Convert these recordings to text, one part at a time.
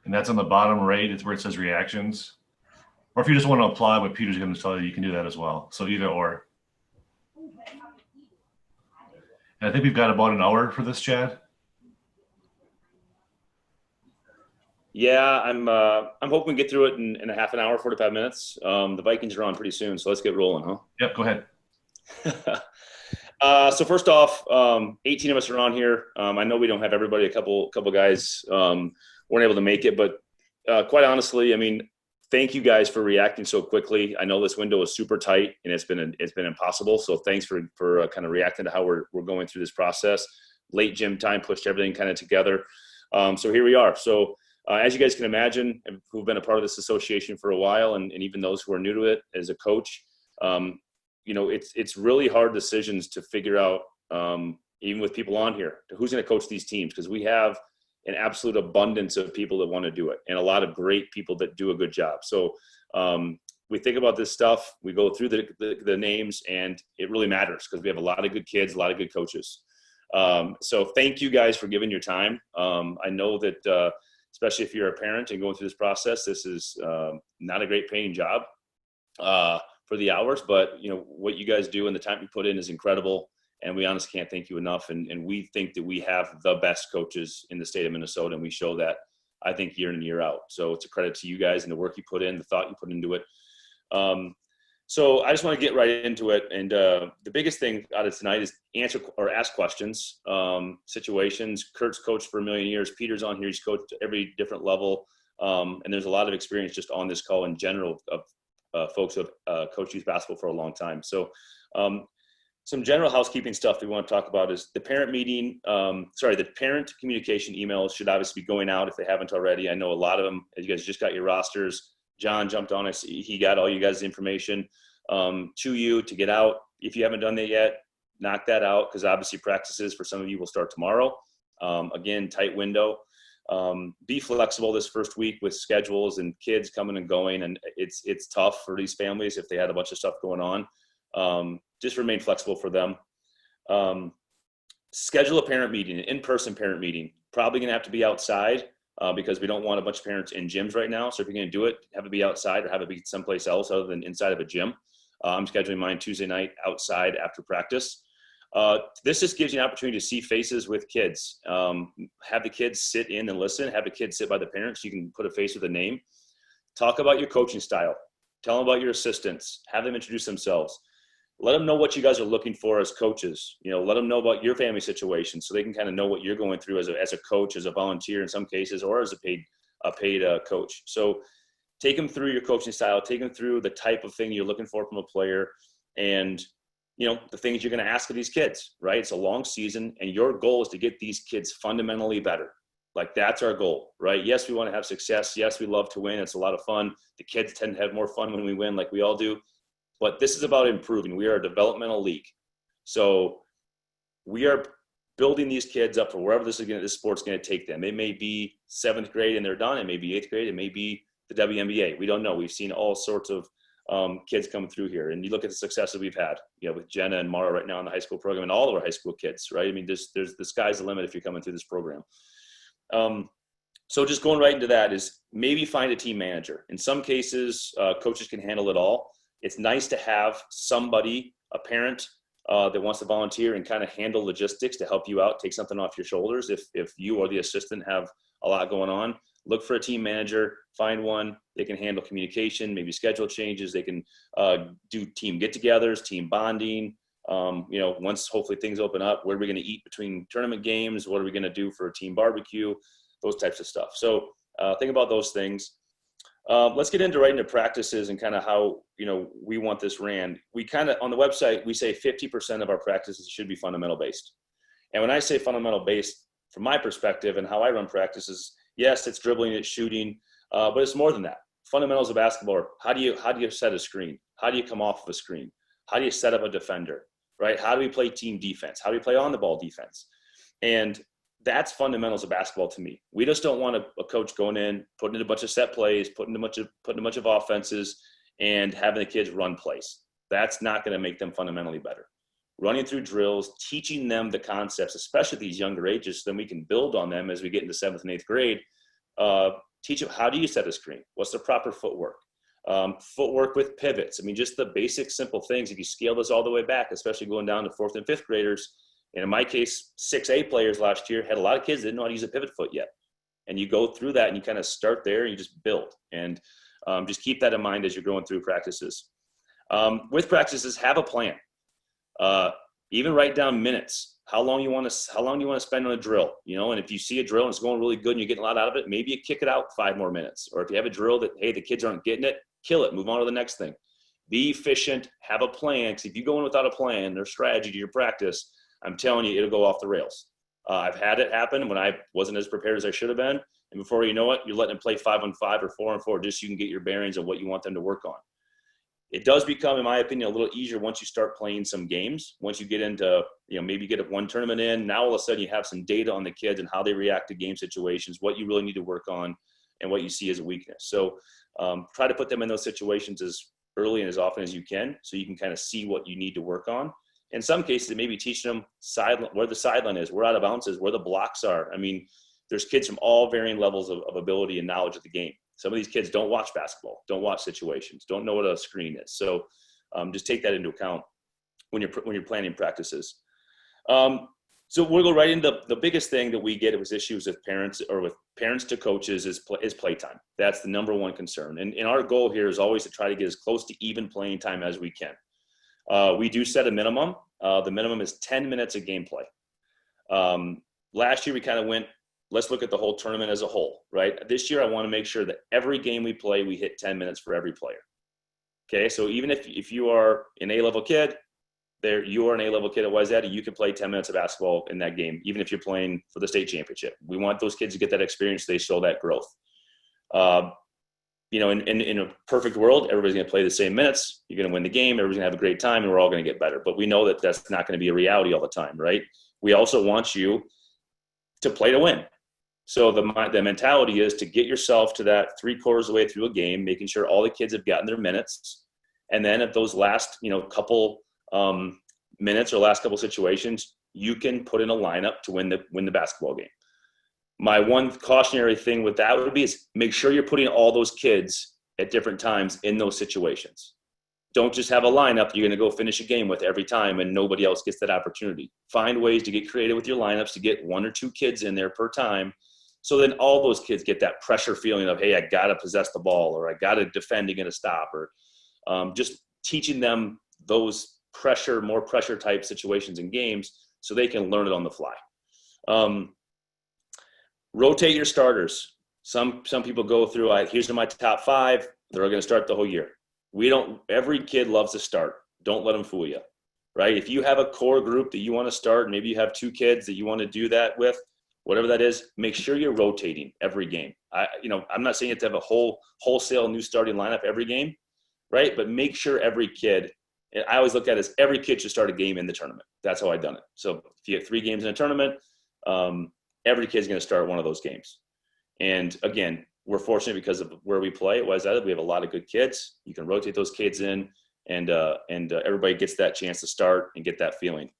And that's on the bottom right. It's where it says reactions. Or if you just want to apply what Peter's going to tell you, you can do that as well. So either or. And I think we've got about an hour for this, Chad. Yeah, I'm hoping we get through it in a half an hour, 45 minutes. The Vikings are on pretty soon, so let's get rolling, huh? Yep, go ahead. So first off, 18 of us are on here. I know we don't have everybody. A couple guys weren't able to make it, but quite honestly, I mean, thank you guys for reacting so quickly. I know this window is super tight and it's been impossible. So thanks for kind of reacting to how we're going through this process. Late gym time pushed everything kind of together. So here we are. So as you guys can imagine, who've been a part of this association for a while, and even those who are new to it as a coach, it's really hard decisions to figure out, even with people on here, who's going to coach these teams, because we have an absolute abundance of people that want to do it and a lot of great people that do a good job. So we think about this stuff, we go through the names, and it really matters because we have a lot of good kids, a lot of good coaches. So thank you guys for giving your time. I know that especially if you're a parent and going through this process, this is not a great paying job for the hours, but what you guys do and the time you put in is incredible. And we honestly can't thank you enough. And we think that we have the best coaches in the state of Minnesota, and we show that, I think, year in and year out. So it's a credit to you guys and the work you put in, the thought you put into it. So I just want to get right into it. And the biggest thing out of tonight is answer or ask questions, situations. Kurt's coached for a million years. Peter's on here. He's coached at every different level. And there's a lot of experience just on this call in general of folks who have coached youth basketball for a long time. So some general housekeeping stuff we want to talk about is the parent meeting. The parent communication emails should obviously be going out if they haven't already. I know a lot of them, as you guys just got your rosters. John jumped on us. He got all you guys' information to you to get out. If you haven't done that yet, knock that out, because obviously practices for some of you will start tomorrow. Again, tight window. Be flexible this first week with schedules and kids coming and going, and it's tough for these families if they had a bunch of stuff going on. Just remain flexible for them. Schedule a parent meeting, an in-person parent meeting. Probably going to have to be outside. Because we don't want a bunch of parents in gyms right now. So if you're going to do it, have it be outside or have it be someplace else other than inside of a gym. I'm scheduling mine Tuesday night outside after practice. This just gives you an opportunity to see faces with kids. Have the kids sit in and listen. Have the kids sit by the parents. You can put a face with a name. Talk about your coaching style. Tell them about your assistants. Have them introduce themselves. Let them know what you guys are looking for as coaches. Let them know about your family situation so they can kind of know what you're going through as a coach, as a volunteer in some cases, or as a paid coach. So take them through your coaching style, take them through the type of thing you're looking for from a player, and the things you're going to ask of these kids, right? It's a long season, and your goal is to get these kids fundamentally better. Like, that's our goal, right? Yes, we want to have success. Yes, we love to win. It's a lot of fun. The kids tend to have more fun when we win, like we all do. But this is about improving. We are a developmental league. So we are building these kids up for wherever this sport's going to take them. It may be 7th grade and they're done. It may be 8th grade. It may be the WNBA. We don't know. We've seen all sorts of kids come through here. And you look at the success that we've had, with Jenna and Mara right now in the high school program, and all of our high school kids, right? I mean, there's the sky's the limit if you're coming through this program. So just going right into that is maybe find a team manager. In some cases, coaches can handle it all. It's nice to have somebody, a parent, that wants to volunteer and kind of handle logistics to help you out, take something off your shoulders. If you or the assistant have a lot going on, look for a team manager, find one. They can handle communication, maybe schedule changes. They can do team get-togethers, team bonding. Once hopefully things open up, what are we going to eat between tournament games? What are we going to do for a team barbecue? Those types of stuff. So think about those things. Let's get into practices and kind of how, we want this ran. We kind of, on the website, we say 50% of our practices should be fundamental based. And when I say fundamental based, from my perspective and how I run practices, yes, it's dribbling, it's shooting, but it's more than that. Fundamentals of basketball are how do you set a screen? How do you come off of a screen? How do you set up a defender, right? How do we play team defense? How do we play on the ball defense? And that's fundamentals of basketball to me. We just don't want a coach going in, putting in a bunch of set plays, putting a bunch of offenses, and having the kids run plays. That's not going to make them fundamentally better. Running through drills, teaching them the concepts, especially at these younger ages, so then we can build on them as we get into 7th and 8th grade. teach them how do you set a screen? What's the proper footwork? Footwork with pivots. I mean, just the basic simple things. If you scale this all the way back, especially going down to 4th and 5th graders, and in my case, 6A players last year had a lot of kids that didn't know how to use a pivot foot yet. And you go through that and you kind of start there and you just build. And just keep that in mind as you're going through practices. With practices, have a plan. Even write down minutes. How long you want to spend on a drill, and if you see a drill and it's going really good and you're getting a lot out of it, maybe you kick it out 5 more minutes. Or if you have a drill that, hey, the kids aren't getting it, kill it, move on to the next thing. Be efficient, have a plan. Because if you go in without a plan or strategy to your practice, I'm telling you, it'll go off the rails. I've had it happen when I wasn't as prepared as I should have been. And before you know it, you're letting them play 5-on-5 or 4-on-4 just so you can get your bearings on what you want them to work on. It does become, in my opinion, a little easier once you start playing some games. Once you get into, maybe get one tournament in, now all of a sudden you have some data on the kids and how they react to game situations, what you really need to work on, and what you see as a weakness. So try to put them in those situations as early and as often as you can so you can kind of see what you need to work on. In some cases, it may be teaching them where the sideline is, where out of bounds is, where the blocks are. I mean, there's kids from all varying levels of ability and knowledge of the game. Some of these kids don't watch basketball, don't watch situations, don't know what a screen is. So just take that into account when you're planning practices. So we'll go right into the biggest thing that we get with issues with parents or with parents to coaches is playtime. That's the number one concern. And our goal here is always to try to get as close to even playing time as we can. We do set a minimum. The minimum is 10 minutes of gameplay. Last year we kind of went, let's look at the whole tournament as a whole, right? This year I want to make sure that every game we play, we hit 10 minutes for every player. Okay, so even if you are an A-level kid, you are an A-level kid at Wayzata, you can play 10 minutes of basketball in that game, even if you're playing for the state championship. We want those kids to get that experience. They show that growth. In a perfect world, everybody's going to play the same minutes. You're going to win the game. Everybody's going to have a great time, and we're all going to get better. But we know that that's not going to be a reality all the time, right? We also want you to play to win. So the mentality is to get yourself to that 3/4 of the way through a game, making sure all the kids have gotten their minutes. And then at those last, couple minutes or last couple situations, you can put in a lineup to win the basketball game. My one cautionary thing with that would be is make sure you're putting all those kids at different times in those situations. Don't just have a lineup you're going to go finish a game with every time and nobody else gets that opportunity. Find ways to get creative with your lineups to get 1 or 2 kids in there per time. So then all those kids get that pressure feeling of, hey, I got to possess the ball, or I got to defend to get a stop, or just teaching them those more pressure type situations in games so they can learn it on the fly. Rotate your starters. Some people go through, here's my top 5. They're going to start the whole year. Every kid loves to start. Don't let them fool you, right? If you have a core group that you want to start, maybe you have 2 kids that you want to do that with, whatever that is, make sure you're rotating every game. I'm not saying you have to have a wholesale new starting lineup every game, right? But make sure every kid, and I always look at it as every kid should start a game in the tournament. That's how I've done it. So if you have 3 games in a tournament, every kid's going to start one of those games. And again, we're fortunate because of where we play at Wayzata. We have a lot of good kids. You can rotate those kids in, and everybody gets that chance to start and get that feeling.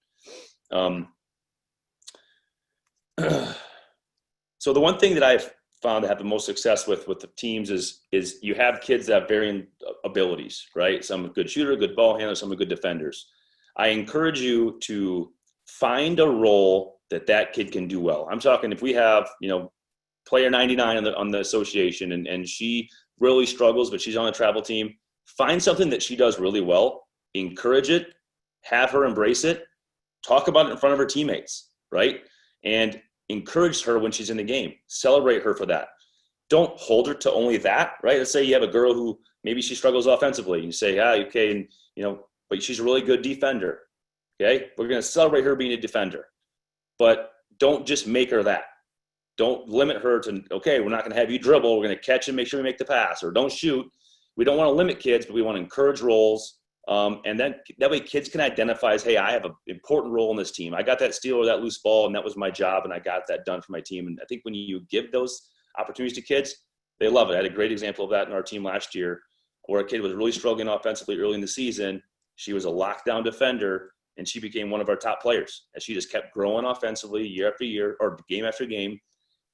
So the one thing that I've found to have the most success with the teams is you have kids that have varying abilities, right? Some are good shooter, good ball handler, some are good defenders. I encourage you to find a role that kid can do well. I'm talking if we have, player 99 on the association and she really struggles, but she's on a travel team, find something that she does really well, encourage it, have her embrace it, talk about it in front of her teammates, right? And encourage her when she's in the game. Celebrate her for that. Don't hold her to only that, right? Let's say you have a girl who maybe she struggles offensively. And you say, okay, and but she's a really good defender. Okay, we're going to celebrate her being a defender, but don't just make her that. Don't limit her to, okay, we're not going to have you dribble. We're going to catch and make sure we make the pass, or don't shoot. We don't want to limit kids, but we want to encourage roles. And then that way kids can identify as, hey, I have an important role in this team. I got that steal or that loose ball, and that was my job, and I got that done for my team. And I think when you give those opportunities to kids, they love it. I had a great example of that in our team last year where a kid was really struggling offensively early in the season. She was a lockdown defender, and she became one of our top players. And she just kept growing offensively year after year or game after game.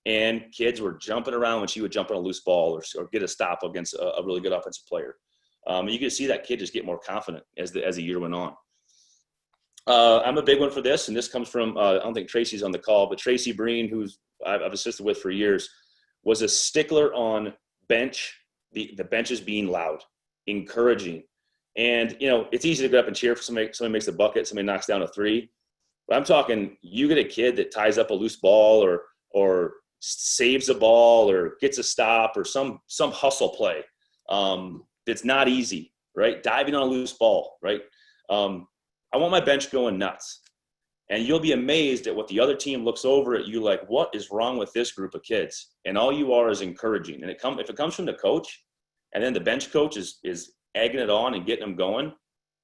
and kids were jumping around when she would jump on a loose ball or get a stop against a really good offensive player. You could see that kid just get more confident as the year went on. I'm a big one for this, and this comes from, I don't think Tracy's on the call, but Tracy Breen, who's I've assisted with for years, was a stickler on the benches being loud, encouraging. And, it's easy to get up and cheer for somebody makes a bucket, somebody knocks down a three. But I'm talking, you get a kid that ties up a loose ball or saves a ball or gets a stop or some hustle play. It's not easy, right? Diving on a loose ball, right? I want my bench going nuts. And you'll be amazed at what the other team looks over at you like, what is wrong with this group of kids? And all you are is encouraging. And if it comes from the coach, and then the bench coach is egging it on and getting them going,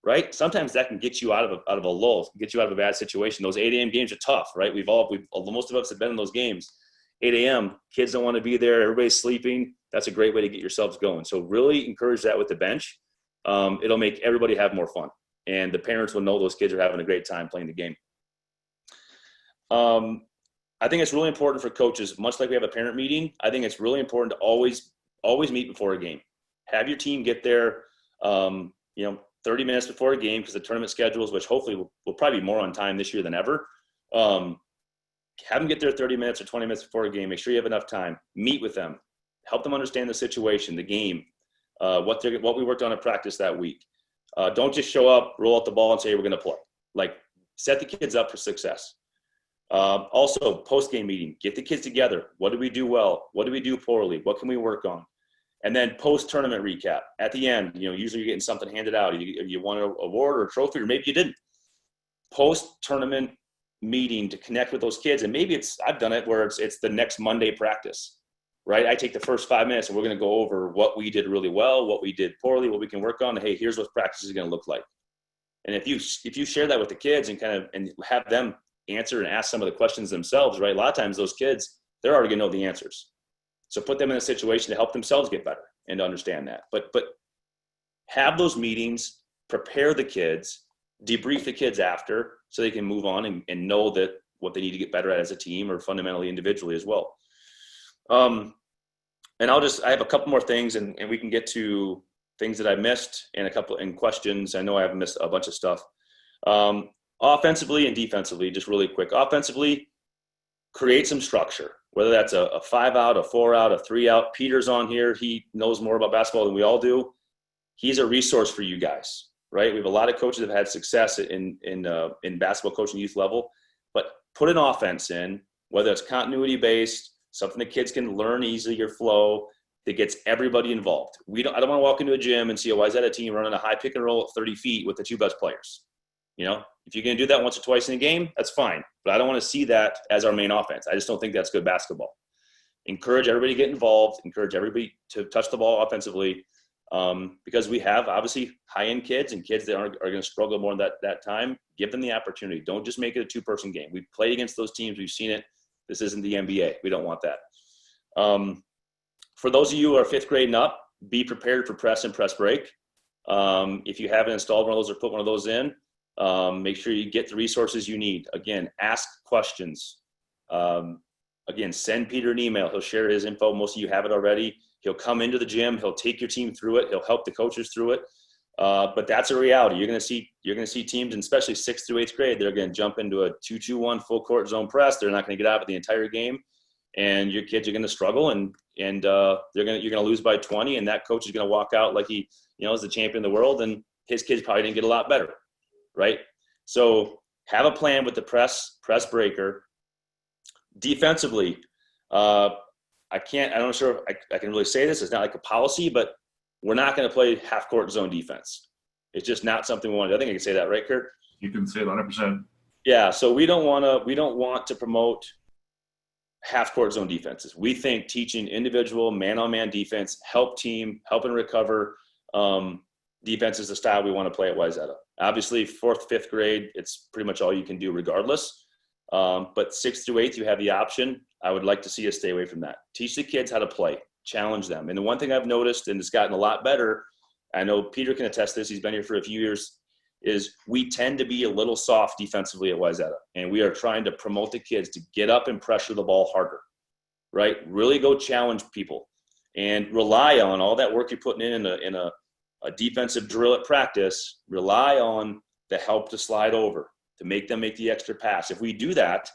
right? Sometimes that can get you out of a lull, get you out of a bad situation. Those 8 a.m. games are tough, right? Most of us have been in those games. 8 a.m., kids don't want to be there. Everybody's sleeping. That's a great way to get yourselves going. So really encourage that with the bench. It'll make everybody have more fun. And the parents will know those kids are having a great time playing the game. I think it's really important for coaches, much like we have a parent meeting, I think it's really important to always meet before a game. Have your team get there, 30 minutes before a game, because the tournament schedules, which hopefully will probably be more on time this year than ever. Have them get there 30 minutes or 20 minutes before a game. Make sure you have enough time. Meet with them. Help them understand the situation, the game, what we worked on in practice that week. Don't just show up, roll out the ball, and say we're going to play. Like, set the kids up for success. Also, post-game meeting. Get the kids together. What did we do well? What did we do poorly? What can we work on? And then post-tournament recap. At the end, usually you're getting something handed out. You won an award or a trophy, or maybe you didn't. Post-tournament meeting to connect with those kids. And maybe I've done it where it's the next Monday practice, right? I take the first 5 minutes and we're going to go over what we did really well, what we did poorly, what we can work on. Hey, here's what practice is going to look like. And if you share that with the kids and have them answer and ask some of the questions themselves, right? A lot of times those kids, they're already going to know the answers. So put them in a situation to help themselves get better and to understand that. But have those meetings, prepare the kids, debrief the kids after so they can move on and know that what they need to get better at as a team or fundamentally individually as well. And I have a couple more things and we can get to things that I missed and questions. I know I have missed a bunch of stuff. Offensively and defensively, just really quick. Offensively, create some structure, whether that's a 5-out, a 4-out, a 3-out. Peter's on here. He knows more about basketball than we all do. He's a resource for you guys, right? We have a lot of coaches that have had success in basketball coaching youth level, but put an offense in, whether it's continuity-based, something the kids can learn easily or flow that gets everybody involved. I don't want to walk into a gym and see a Wayzata team running a high pick and roll at 30 feet with the 2 best players. If you're going to do that once or twice in a game, that's fine. But I don't want to see that as our main offense. I just don't think that's good basketball. Encourage everybody to get involved. Encourage everybody to touch the ball offensively, because we have obviously high-end kids and kids that are going to struggle more in that time. Give them the opportunity. Don't just make it a 2-person game. We've played against those teams. We've seen it. This isn't the NBA. We don't want that. For those of you who are 5th grade and up, be prepared for press and press break. If you haven't installed one of those or put one of those in, make sure you get the resources you need. Again, ask questions. Again, send Peter an email. He'll share his info. Most of you have it already. He'll come into the gym. He'll take your team through it. He'll help the coaches through it. But that's a reality. You're going to see teams, and especially 6th through 8th grade, they're going to jump into a 2-2-1 full court zone press. They're not going to get out of the entire game, and your kids are going to struggle, and you're going to lose by 20, and that coach is going to walk out like he is the champion of the world, and his kids probably didn't get a lot better. Right? So have a plan with the press breaker. Defensively, I'm not sure if I can really say this. It's not like a policy, but we're not going to play half-court zone defense. It's just not something we want to do. I think I can say that, right, Kurt? You can say it 100%. Yeah, so we don't want to promote half-court zone defenses. We think teaching individual man-on-man defense, help and recover defense is the style we want to play at Wayzata. Obviously, 4th, 5th grade, it's pretty much all you can do regardless. But 6th through 8th, you have the option. I would like to see us stay away from that. Teach the kids how to play. Challenge them. And the one thing I've noticed, and it's gotten a lot better, I know Peter can attest this, he's been here for a few years, is we tend to be a little soft defensively at Wayzata. And we are trying to promote the kids to get up and pressure the ball harder. right? Really go challenge people and rely on all that work you're putting in a defensive drill at practice. Rely on the help to slide over, to make them make the extra pass. If we do that,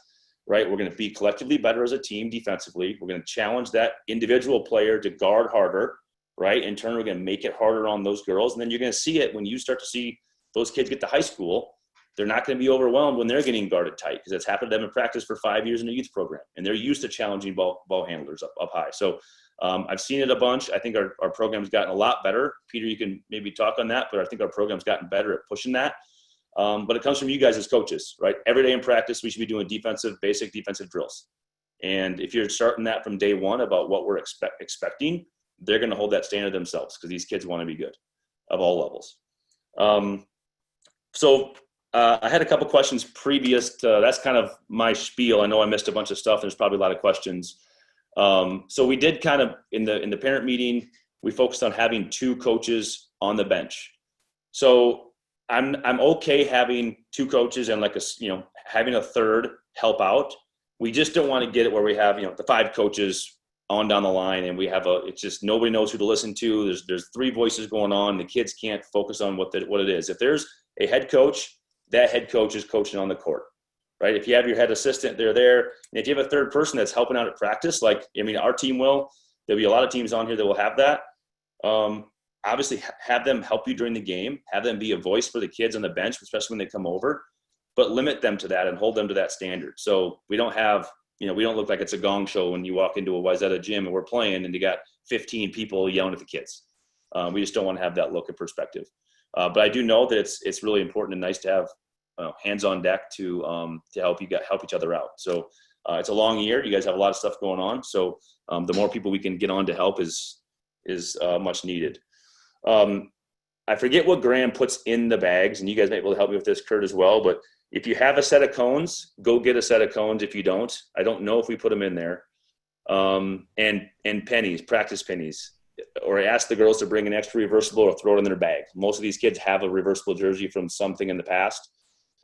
right, we're going to be collectively better as a team defensively. We're going to challenge that individual player to guard harder, right? In turn, we're going to make it harder on those girls. And then you're going to see it when you start to see those kids get to high school. They're not going to be overwhelmed when they're getting guarded tight, because it's happened to them in practice for 5 years in a youth program. And they're used to challenging ball handlers up high. So I've seen it a bunch. I think our program's gotten a lot better. Peter, you can maybe talk on that, but I think our program's gotten better at pushing that. But it comes from you guys as coaches, right? Every day in practice, we should be doing basic defensive drills. And if you're starting that from day one about what we're expecting, they're going to hold that standard themselves, because these kids want to be good of all levels. I had a couple questions previous to, that's kind of my spiel. I know I missed a bunch of stuff. There's probably a lot of questions. So we did kind of in the parent meeting, we focused on having 2 coaches on the bench. So I'm okay having 2 coaches and having a third help out. We just don't want to get it where we have, the 5 coaches on down the line and we have it's just nobody knows who to listen to. There's 3 voices going on. The kids can't focus on what it is. If there's a head coach, that head coach is coaching on the court, right? If you have your head assistant, they're there. And if you have a third person that's helping out at practice, our team will, there'll be a lot of teams on here that will have that. Obviously have them help you during the game, have them be a voice for the kids on the bench, especially when they come over, but limit them to that and hold them to that standard. So we don't have, we don't look like it's a gong show when you walk into a Wayzata gym and we're playing and you got 15 people yelling at the kids. We just don't want to have that look and perspective. But I do know that it's really important and nice to have hands on deck to help each other out. So it's a long year. You guys have a lot of stuff going on. So the more people we can get on to help is much needed. I forget what Graham puts in the bags, and you guys might be able to help me with this, Kurt, as well. But if you have a set of cones, go get a set of cones. If you don't, I don't know if we put them in there. And pennies, practice pennies. Or I ask the girls to bring an extra reversible or throw it in their bag. Most of these kids have a reversible jersey from something in the past.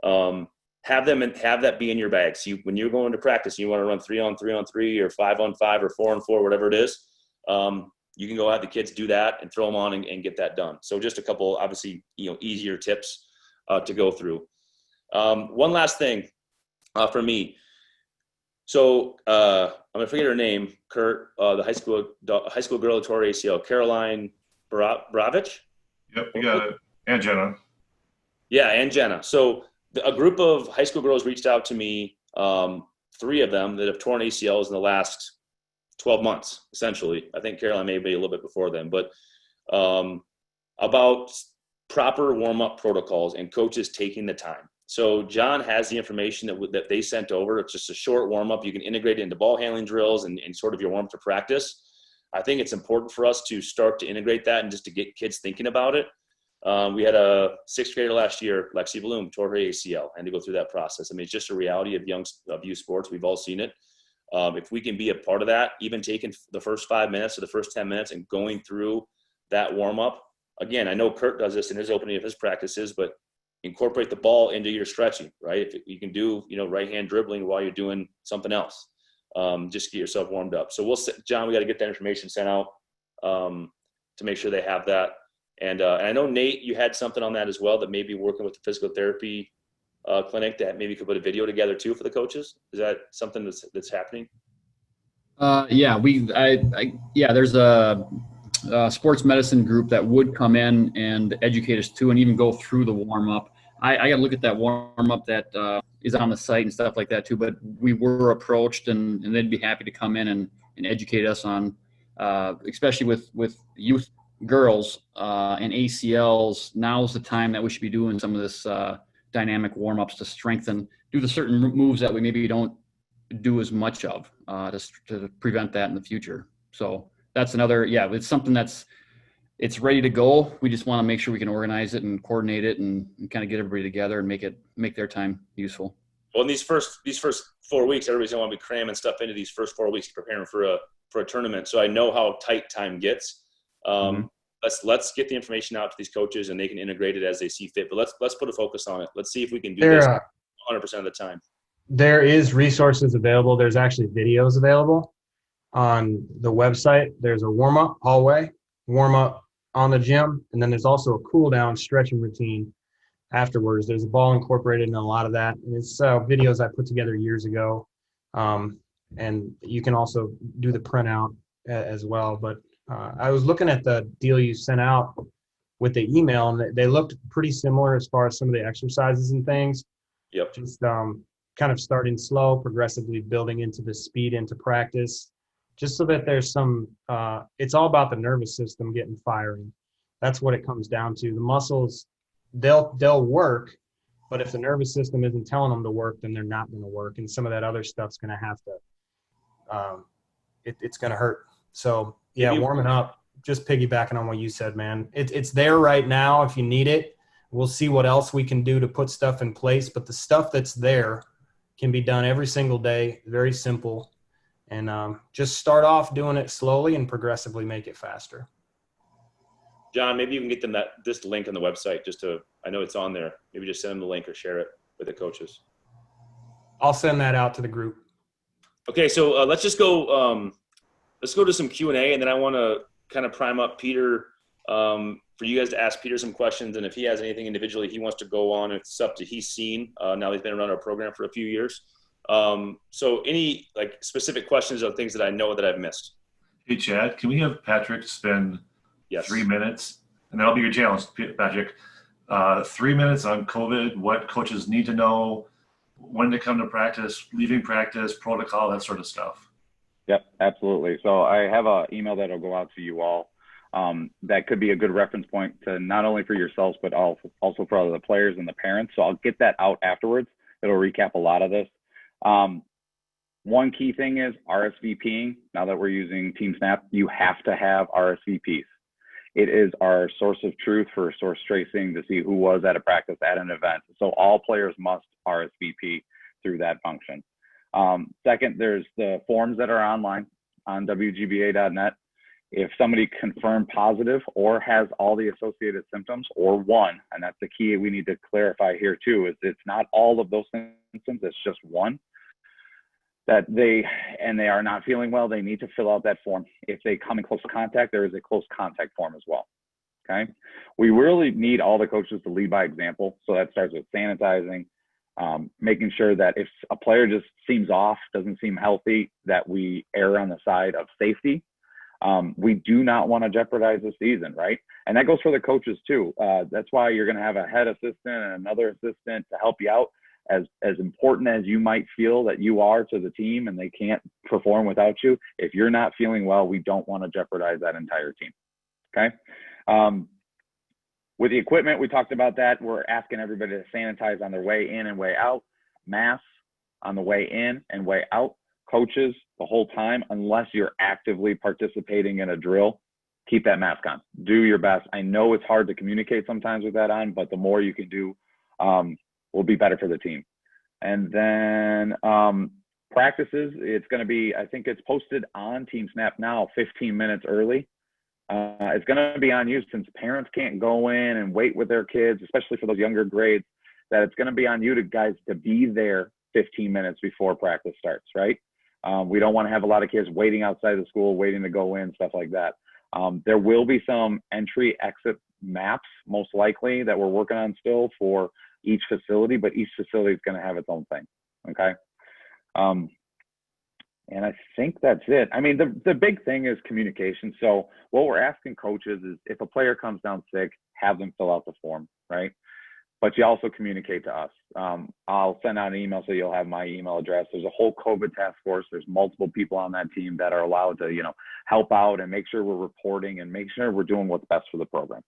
Have that be in your bag. So when you're going to practice, you want to run 3-on-3-on-3 or 5-on-5 or 4-on-4, whatever it is. You can go have the kids do that and throw them on and get that done. So just a couple, obviously, easier tips to go through. One last thing for me. So I'm gonna forget her name, Kurt, the high school girl who tore ACL, Caroline Bravich. Yep, you got it. And Jenna. Yeah, and Jenna. So a group of high school girls reached out to me, 3 of them that have torn ACLs in the last 12 months, essentially. I think Caroline may be a little bit before then, but about proper warm-up protocols and coaches taking the time. So John has the information that they sent over. It's just a short warm-up. You can integrate it into ball handling drills and sort of your warm-up to practice. I think it's important for us to start to integrate that and just to get kids thinking about it. We had a 6th grader last year, Lexi Bloom, tore her ACL, and to go through that process. I mean, it's just a reality of youth sports. We've all seen it. If we can be a part of that, even taking the first 5 minutes or the first 10 minutes and going through that warm-up. Again, I know Kurt does this in his opening of his practices, but incorporate the ball into your stretching, right? If you can do, right-hand dribbling while you're doing something else, just get yourself warmed up. So John, we got to get that information sent out to make sure they have that. And I know, Nate, you had something on that as well, that maybe working with the physical therapy clinic that maybe could put a video together too for the coaches. Is that something that's happening? There's a sports medicine group that would come in and educate us too, and even go through the warm up. I got to look at that warm up that is on the site and stuff like that too. But we were approached, and they'd be happy to come in and educate us on, especially with youth girls and ACLs. Now's the time that we should be doing some of this dynamic warm ups to strengthen, do the certain moves that we maybe don't do as much of to prevent that in the future. So that's another, it's something it's ready to go. We just want to make sure we can organize it and coordinate it and kind of get everybody together and make their time useful. Well, in these first 4 weeks, everybody's gonna want to be cramming stuff into these first 4 weeks, preparing for a tournament. So I know how tight time gets. Let's get the information out to these coaches and they can integrate it as they see fit. But let's put a focus on it. Let's see if we can do this 100% of the time. There is resources available. There's actually videos available on the website, there's a warm-up hallway, warm-up on the gym, and then there's also a cool-down stretching routine afterwards. There's a ball incorporated in a lot of that, and it's videos I put together years ago. And you can also do the printout as well. But I was looking at the deal you sent out with the email, and they looked pretty similar as far as some of the exercises and things. Yep. Just kind of starting slow, progressively building into the speed into practice, just so that there's some, it's all about the nervous system getting firing. That's what it comes down to. The muscles, they'll work, but if the nervous system isn't telling them to work, then they're not going to work. And some of that other stuff's going to have to, it's going to hurt. So yeah, warming up, just piggybacking on what you said, man, it's there right now. If you need it, we'll see what else we can do to put stuff in place, but the stuff that's there can be done every single day. Very simple. And just start off doing it slowly and progressively make it faster. John, maybe you can get them this link on the website I know it's on there. Maybe just send them the link or share it with the coaches. I'll send that out to the group. Okay. So let's just go, let's go to some Q&A, and then I want to kind of prime up Peter for you guys to ask Peter some questions. And if he has anything individually he wants to go on, it's stuff that he's seen. Now he's been around our program for a few years. So any like specific questions or things that I know that I've missed? Hey, Chad, can we have Patrick spend 3 minutes, and that'll be your challenge, Patrick. 3 minutes on COVID, what coaches need to know, when to come to practice, leaving practice, protocol, that sort of stuff. Yep, absolutely. So I have an email that'll go out to you all. That could be a good reference point to not only for yourselves, but also for the players and the parents. So I'll get that out afterwards. It'll recap a lot of this. One key thing is RSVPing. Now that we're using Team Snap, you have to have RSVPs. It is our source of truth for source tracing to see who was at a practice at an event. So all players must RSVP through that function. Second, there's the forms that are online on WGBA.net. If somebody confirmed positive or has all the associated symptoms or one, and that's the key we need to clarify here too, is it's not all of those symptoms, it's just one, that they are not feeling well, they need to fill out that form. If they come in close contact, there is a close contact form as well, okay? We really need all the coaches to lead by example. So that starts with sanitizing, making sure that if a player just seems off, doesn't seem healthy, that we err on the side of safety. We do not want to jeopardize the season, right? And that goes for the coaches too. That's why you're going to have a head assistant and another assistant to help you out. As important as you might feel that you are to the team and they can't perform without you, if you're not feeling well, we don't want to jeopardize that entire team, okay? With the equipment, we talked about that. We're asking everybody to sanitize on their way in and way out, masks on the way in and way out, coaches the whole time, unless you're actively participating in a drill, keep that mask on. Do your best. I know it's hard to communicate sometimes with that on, but the more you can do will be better for the team. And then practices, it's going to be, I think it's posted on Team Snap now 15 minutes early. It's going to be on you since parents can't go in and wait with their kids, especially for those younger grades, that it's going to be on you guys to be there 15 minutes before practice starts, right? We don't want to have a lot of kids waiting outside the school, waiting to go in, stuff like that. There will be some entry exit maps, most likely, that we're working on still for each facility, but each facility is going to have its own thing, okay? And I think that's it. I mean, the big thing is communication. So what we're asking coaches is if a player comes down sick, have them fill out the form, right? But you also communicate to us. I'll send out an email so you'll have my email address. There's a whole COVID task force. There's multiple people on that team that are allowed to, help out and make sure we're reporting and make sure we're doing what's best for the program.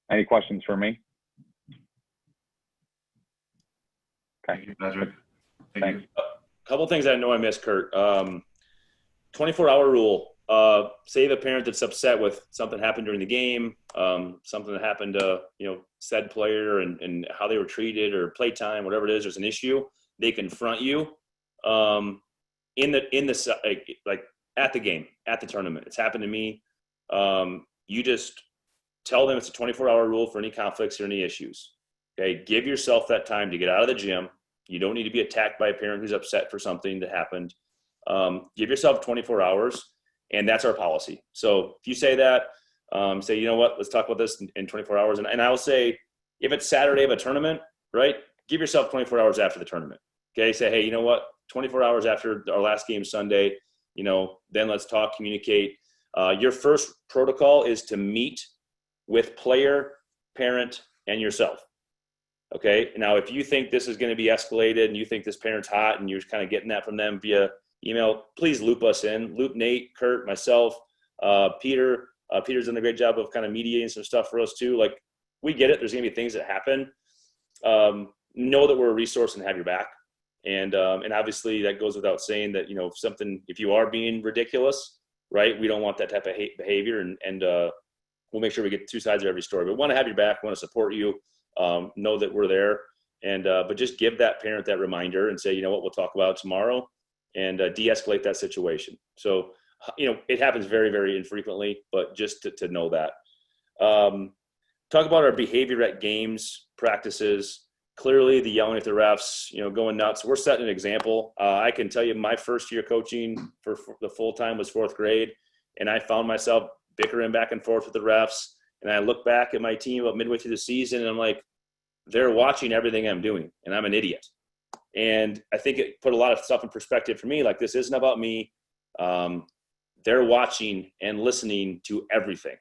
Any questions for me? Okay. Thank you, Patrick. Thanks. You. A couple things I know I missed, Kurt. 24-hour rule. Say the parent that's upset with something happened during the game, something that happened to, said player and how they were treated or playtime, whatever it is, there's an issue. They confront you in the like at the game, at the tournament. It's happened to me. You just tell them it's a 24-hour rule for any conflicts or any issues. Okay, give yourself that time to get out of the gym. You don't need to be attacked by a parent who's upset for something that happened. Give yourself 24 hours. And that's our policy. So if you say that, say, you know what, let's talk about this in 24 hours. And I will say, if it's Saturday of a tournament, right, give yourself 24 hours after the tournament. Okay, say, hey, you know what, 24 hours after our last game Sunday, then let's talk, communicate. Your first protocol is to meet with player, parent, and yourself. Okay, now if you think this is going to be escalated and you think this parent's hot and you're kind of getting that from them via email, please loop us in. Loop Nate, Kurt, myself, Peter. Peter's done a great job of kind of mediating some stuff for us too. Like, we get it. There's going to be things that happen. Know that we're a resource and have your back. And obviously that goes without saying that, if you are being ridiculous, right, we don't want that type of behavior, and we'll make sure we get two sides of every story. But we want to have your back, want to support you, know that we're there. And but just give that parent that reminder and say, you know what, we'll talk about it tomorrow, and de-escalate that situation. So, it happens very, very infrequently, but just to know that. Talk about our behavior at games, practices. Clearly the yelling at the refs, going nuts. We're setting an example. I can tell you my first year coaching for the full time was 4th grade, and I found myself bickering back and forth with the refs. And I look back at my team about midway through the season, and I'm like, they're watching everything I'm doing, and I'm an idiot. And I think it put a lot of stuff in perspective for me. Like, this isn't about me. They're watching and listening to everything,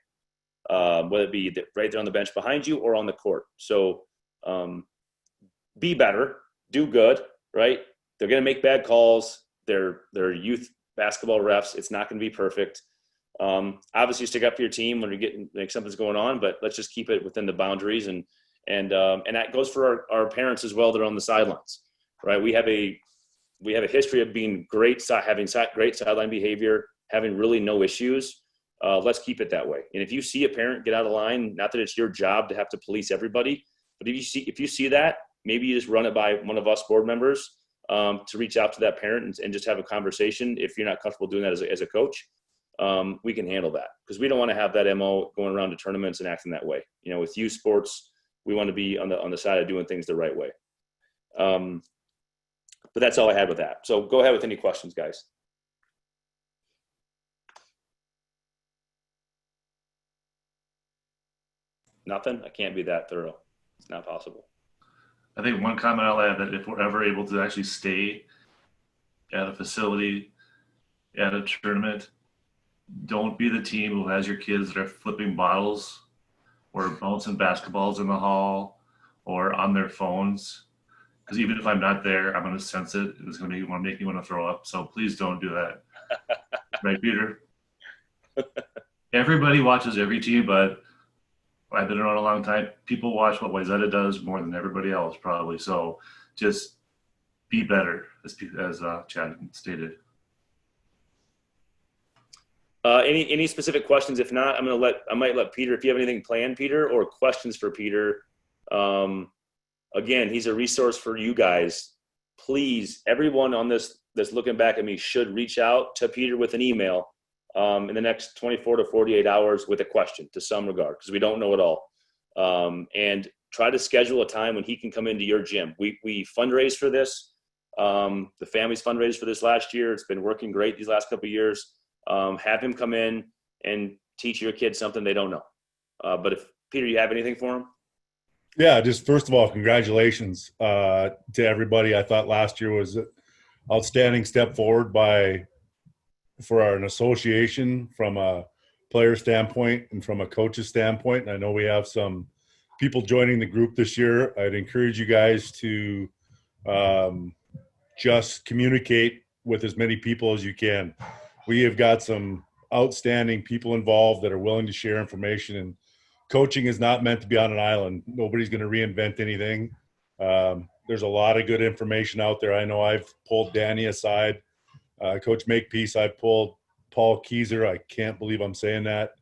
whether it be right there on the bench behind you or on the court. So be better, do good, right? They're going to make bad calls. They're youth basketball refs. It's not going to be perfect. Obviously, stick up for your team when you're getting something's going on, but let's just keep it within the boundaries. And that goes for our parents as well that are on the sidelines, right? We have a history of being great, having great sideline behavior, having really no issues. Let's keep it that way. And if you see a parent get out of line, not that it's your job to have to police everybody, but if you see that, maybe you just run it by one of us board members to reach out to that parent and just have a conversation. If you're not comfortable doing that as a coach, we can handle that, because we don't want to have that MO going around to tournaments and acting that way. With youth sports, we want to be on the side of doing things the right way. But that's all I had with that. So go ahead with any questions, guys. Nothing? I can't be that thorough. It's not possible. I think one comment I'll add, that if we're ever able to actually stay at a facility, at a tournament, don't be the team who has your kids that are flipping bottles or bouncing basketballs in the hall or on their phones. Because even if I'm not there, I'm going to sense it. It's going to make me want to throw up. So please don't do that. Right, Peter? Everybody watches every team, but I've been around a long time. People watch what Wayzata does more than everybody else, probably. So just be better, as Chad stated. Any specific questions? If not, I might let Peter, if you have anything planned, Peter, or questions for Peter. Again, he's a resource for you guys. Please, everyone on this that's looking back at me should reach out to Peter with an email in the next 24 to 48 hours with a question to some regard, because we don't know it all. And try to schedule a time when he can come into your gym. We fundraise for this. The family's fundraised for this last year. It's been working great these last couple of years. Have him come in and teach your kids something they don't know. But if, Peter, you have anything for him? Yeah, just first of all, congratulations to everybody. I thought last year was an outstanding step forward for an association from a player standpoint and from a coach's standpoint. And I know we have some people joining the group this year. I'd encourage you guys to just communicate with as many people as you can. We have got some outstanding people involved that are willing to share information, and coaching is not meant to be on an island. Nobody's going to reinvent anything. There's a lot of good information out there. I know I've pulled Danny aside. Coach Makepeace, I've pulled Paul Keyser. I can't believe I'm saying that.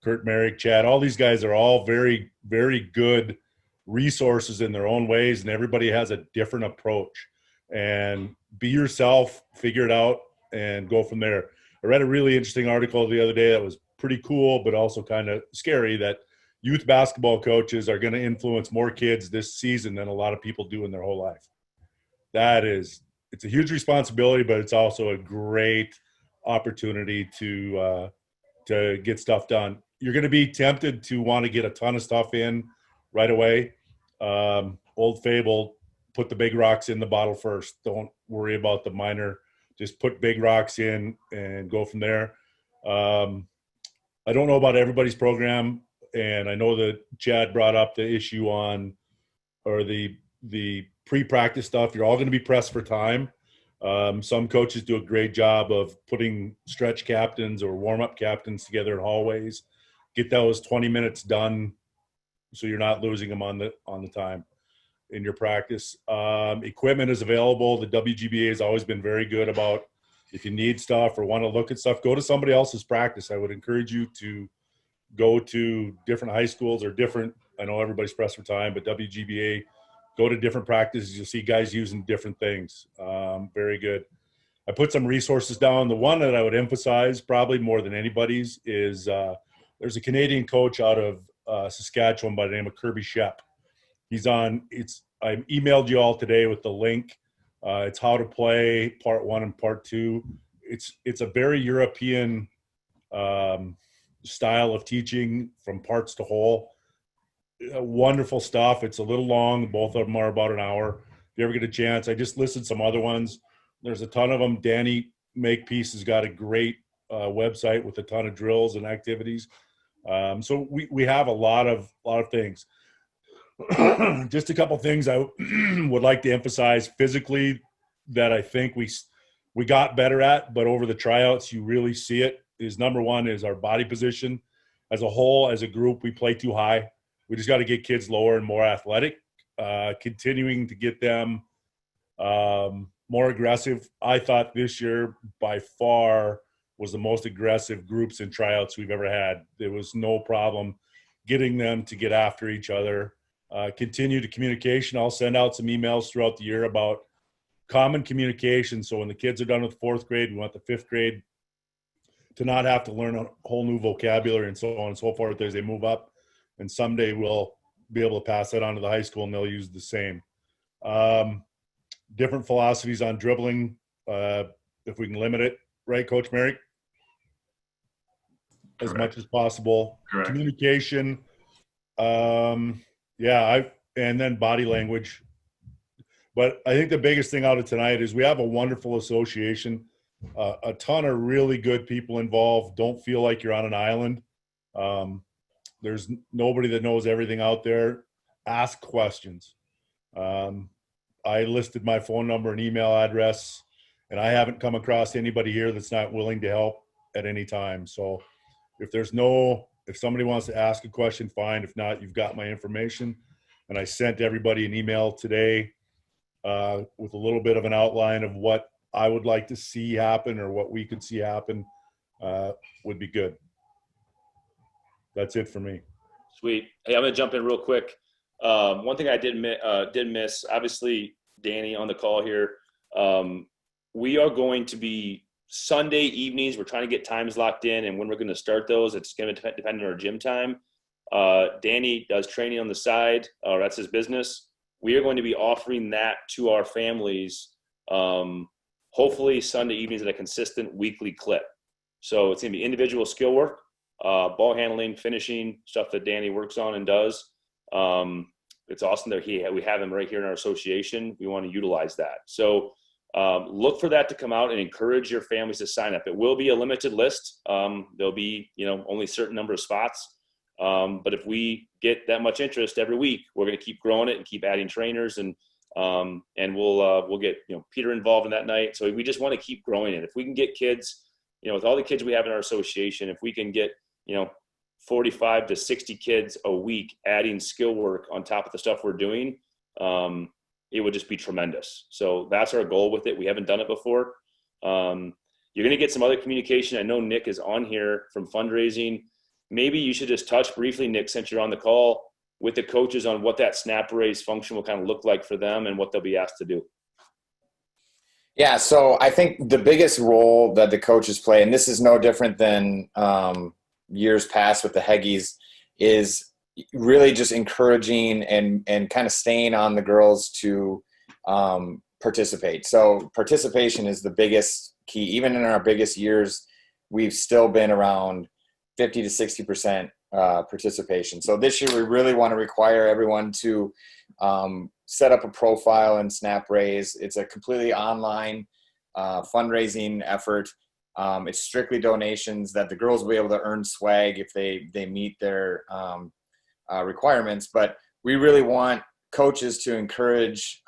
Kurt Merrick, Chad, all these guys are all very, very good resources in their own ways, and everybody has a different approach. And be yourself, figure it out, and go from there. I read a really interesting article the other day that was pretty cool, but also kind of scary, that youth basketball coaches are going to influence more kids this season than a lot of people do in their whole life. It's a huge responsibility, but it's also a great opportunity to get stuff done. You're going to be tempted to want to get a ton of stuff in right away. Old fable, put the big rocks in the bottle first. Don't worry about the minor. Just put big rocks in and go from there. I don't know about everybody's program, and I know that Chad brought up the issue on, or the pre-practice stuff. You're all going to be pressed for time. Some coaches do a great job of putting stretch captains or warm-up captains together in hallways. Get those 20 minutes done so you're not losing them on the time in your practice. Equipment is available. The WGBA has always been very good about, if you need stuff or want to look at stuff, go to somebody else's practice. I would encourage you to go to different high schools or different, I know everybody's pressed for time, but WGBA, go to different practices. You'll see guys using different things. Very good. I put some resources down. The one that I would emphasize probably more than anybody's is there's a Canadian coach out of Saskatchewan by the name of Kirby Shep. He's on, I emailed you all today with the link. It's how to play part 1 and part 2. It's a very European style of teaching from parts to whole. Wonderful stuff. It's a little long. Both of them are about an hour. If you ever get a chance, I just listed some other ones. There's a ton of them. Danny Makepeace has got a great website with a ton of drills and activities. So we have a lot of things. Just a couple things I would like to emphasize physically that I think we got better at, but over the tryouts you really see it, is number one is our body position. As a whole, as a group, we play too high. We just got to get kids lower and more athletic, continuing to get them more aggressive. I thought this year by far was the most aggressive groups in tryouts we've ever had. There was no problem getting them to get after each other. Continue to communication. I'll send out some emails throughout the year about common communication. So when the kids are done with 4th grade, we want the 5th grade to not have to learn a whole new vocabulary and so on and so forth as they move up. And someday we'll be able to pass that on to the high school and they'll use the same. Different philosophies on dribbling, if we can limit it, right, Coach Merrick? As much as possible. Correct. Communication. And then body language. But I think the biggest thing out of tonight is we have a wonderful association, a ton of really good people involved. Don't feel like you're on an island. There's nobody that knows everything out there. Ask questions. I listed my phone number and email address, and I haven't come across anybody here that's not willing to help at any time. So if somebody wants to ask a question, fine. If not, you've got my information. And I sent everybody an email today with a little bit of an outline of what I would like to see happen or what we could see happen would be good. That's it for me. Sweet. Hey, I'm going to jump in real quick. One thing I did miss, obviously, Danny on the call here. We are going to be Sunday evenings. We're trying to get times locked in, and when we're going to start those, it's going to depend on our gym time. Danny does training on the side. That's his business. We are going to be offering that to our families, hopefully Sunday evenings at a consistent weekly clip. So it's going to be individual skill work, ball handling, finishing, stuff that Danny works on and does. It's awesome that we have him right here in our association. We want to utilize that. So look for that to come out and encourage your families to sign up. It will be a limited list. There'll be, only a certain number of spots. But if we get that much interest every week, we're going to keep growing it and keep adding trainers and we'll get, Peter involved in that night. So we just want to keep growing it. If we can get kids, with all the kids we have in our association, if we can get, 45 to 60 kids a week adding skill work on top of the stuff we're doing, it would just be tremendous. So that's our goal with it. We haven't done it before. You're going to get some other communication. I know Nick is on here from fundraising. Maybe you should just touch briefly, Nick, since you're on the call, with the coaches on what that snap raise function will kind of look like for them and what they'll be asked to do. Yeah, so I think the biggest role that the coaches play, and this is no different than years past with the Heggies, is really just encouraging and kind of staying on the girls to participate. So participation is the biggest key. Even in our biggest years, we've still been around 50 to 60% participation. So this year we really want to require everyone to set up a profile in SnapRaise. It's a completely online fundraising effort. It's strictly donations that the girls will be able to earn swag if they meet their requirements. But we really want coaches to encourage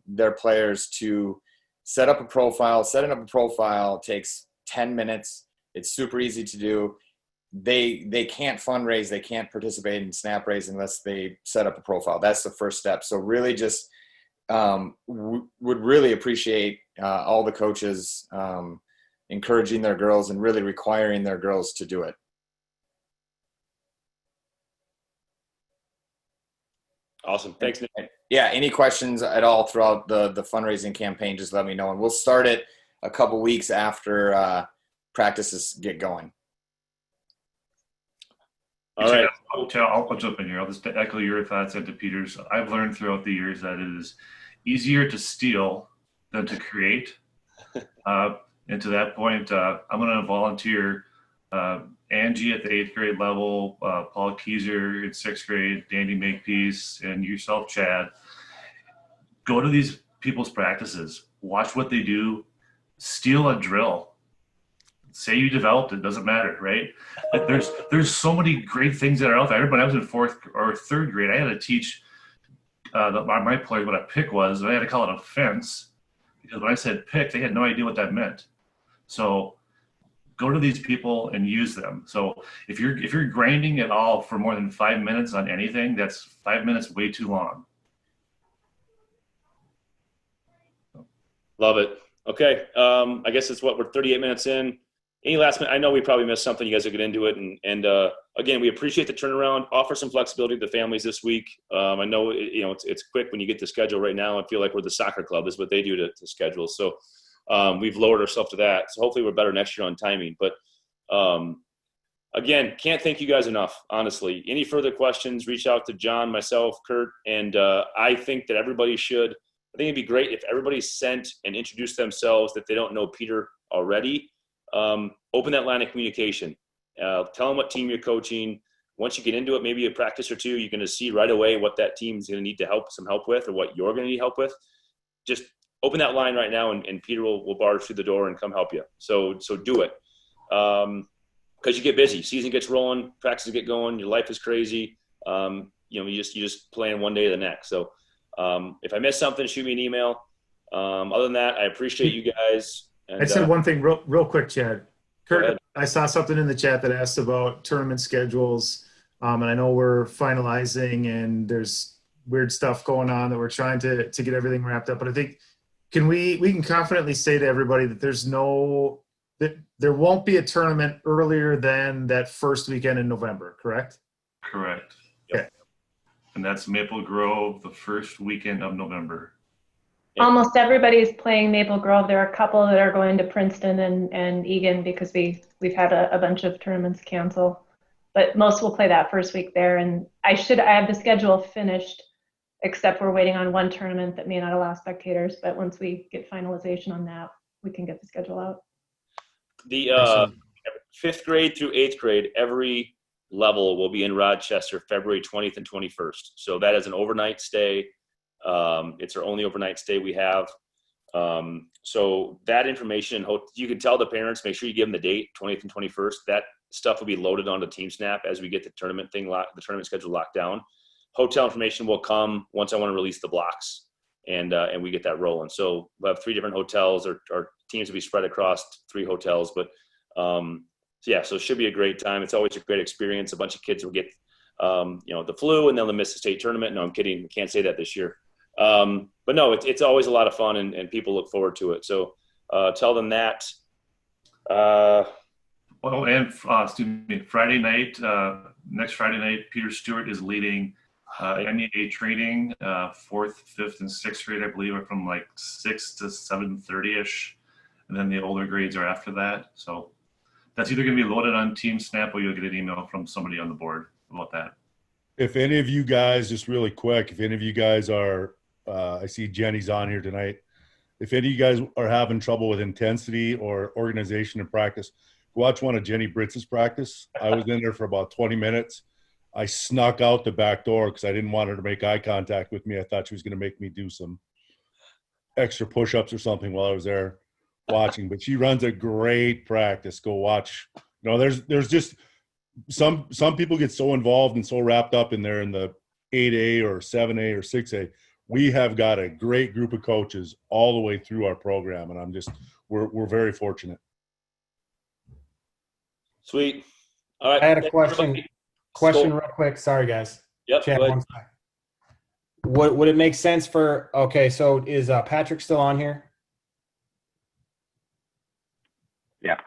their players to set up a profile. Setting up a profile takes 10 minutes. It's super easy to do. They can't fundraise, they can't participate in SnapRaise unless they set up a profile. That's the first step. So really just would really appreciate all the coaches encouraging their girls and really requiring their girls to do it. Awesome. Thanks, Nick. Yeah, any questions at all throughout the fundraising campaign, just let me know. And we'll start it a couple weeks after practices get going. All right. I'll jump in here. I'll just echo your thoughts into Peter's. I've learned throughout the years that it is easier to steal than to create. And to that point, I'm going to volunteer Angie at the 8th grade level, Paul Keyser in 6th grade, Dandy Makepeace, and yourself, Chad. Go to these people's practices. Watch what they do. Steal a drill. Say you developed it, doesn't matter, right? Like there's so many great things that are out there. When I was in 4th or 3rd grade, I had to teach my players what a pick was. I had to call it a fence because when I said pick, they had no idea what that meant. So go to these people and use them. So if you're grinding at all for more than 5 minutes on anything, that's 5 minutes way too long. Love it. Okay. I guess it's we're 38 minutes in. Any last minute? I know we probably missed something. You guys will get into it. And again, we appreciate the turnaround. Offer some flexibility to the families this week. I know it's quick when you get the schedule right now. I feel like we're the soccer club. This is what they do to schedule. So we've lowered ourselves to that. So hopefully we're better next year on timing. But again, can't thank you guys enough, honestly. Any further questions, reach out to John, myself, Kurt. And I think that everybody should. I think it'd be great if everybody sent and introduced themselves that they don't know Peter already. Open that line of communication. Tell them what team you're coaching. Once you get into it, maybe a practice or two, you're going to see right away what that team's going to need some help with, or what you're going to need help with. Just open that line right now, and Peter will barge through the door and come help you. So do it. Because you get busy. Season gets rolling, practices get going, your life is crazy. You just plan one day to the next. So if I missed something, shoot me an email. Other than that, I appreciate you guys. And, I said one thing real quick, Chad. Kurt, I saw something in the chat that asked about tournament schedules. And I know we're finalizing and there's weird stuff going on that we're trying to get everything wrapped up. But I think we can confidently say to everybody that there won't be a tournament earlier than that first weekend in November, correct? Correct. Okay. And that's Maple Grove, the first weekend of November. Almost everybody's playing Maple Grove. There are a couple that are going to Princeton and Egan because we've had a bunch of tournaments cancel. But most will play that first week there. And I have the schedule finished, except we're waiting on one tournament that may not allow spectators. But once we get finalization on that, we can get the schedule out. The 5th grade through 8th grade, every level will be in Rochester February 20th and 21st. So that is an overnight stay. It's our only overnight stay we have. So that information, you can tell the parents, make sure you give them the date, 20th and 21st. That stuff will be loaded onto TeamSnap as we get the tournament schedule locked down. Hotel information will come once I want to release the blocks and we get that rolling. So we'll have 3 different hotels. Our teams will be spread across 3 hotels, but so it should be a great time. It's always a great experience. A bunch of kids will get the flu and they'll miss the state tournament. No, I'm kidding. Can't say that this year. But no, it's always a lot of fun and people look forward to it. So tell them that. Friday night, next Friday night, Peter Stewart is leading NEA training, 4th, 5th, and 6th grade, I believe, are from like 6 to 7:30ish, and then the older grades are after that. So that's either going to be loaded on TeamSnap or you'll get an email from somebody on the board about that. If any of you guys, just really quick, if any of you guys are, I see Jenny's on here tonight. if any of you guys are having trouble with intensity or organization in practice, watch one of Jenny Britz's practice. I was in there for about 20 minutes. I snuck out the back door because I didn't want her to make eye contact with me. I thought she was going to make me do some extra push-ups or something while I was there watching. But she runs a great practice. Go watch. There's just some people get so involved and so wrapped up in there in the 8A or 7A or 6A. We have got a great group of coaches all the way through our program, and we're very fortunate. Sweet. All right. I had a question real quick. Sorry, guys. Yep. Chad, one sec. Would it make sense so is Patrick still on here? Yeah.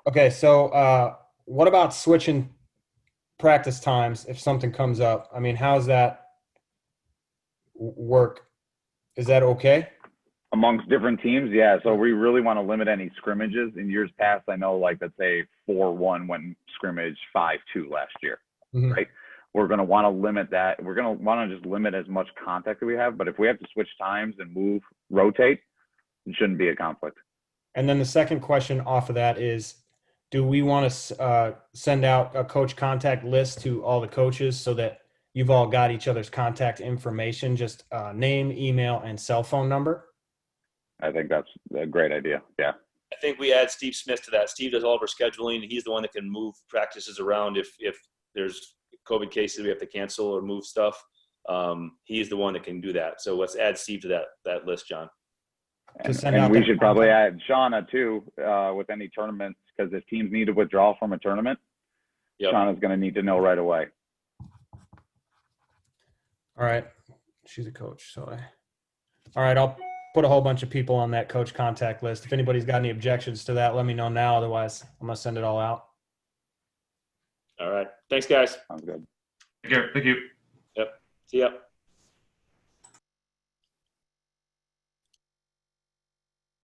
Okay, so what about switching practice times if something comes up? I mean, how's that work? Is that okay? Amongst different teams, yeah. So we really want to limit any scrimmages. In years past, I know, like, let's say 4-1 went scrimmage 5-2 last year, right? We're going to want to limit that. We're going to want to just limit as much contact that we have. But if we have to switch times and rotate, it shouldn't be a conflict. And then the second question off of that is, do we want to send out a coach contact list to all the coaches so that you've all got each other's contact information, just name, email, and cell phone number? I think that's a great idea. Yeah. I think we add Steve Smith to that. Steve does all of our scheduling. He's the one that can move practices around if there's COVID cases we have to cancel or move stuff. He's the one that can do that. So let's add Steve to that list, John. And we should probably add Shauna too with any tournaments, because if teams need to withdraw from a tournament, Shauna's going to need to know right away. All right. She's a coach. All right. I'll put a whole bunch of people on that coach contact list. If anybody's got any objections to that, let me know now. Otherwise, I'm going to send it all out. All right. Thanks, guys. Sounds good. Take care. Thank you. Yep. See ya.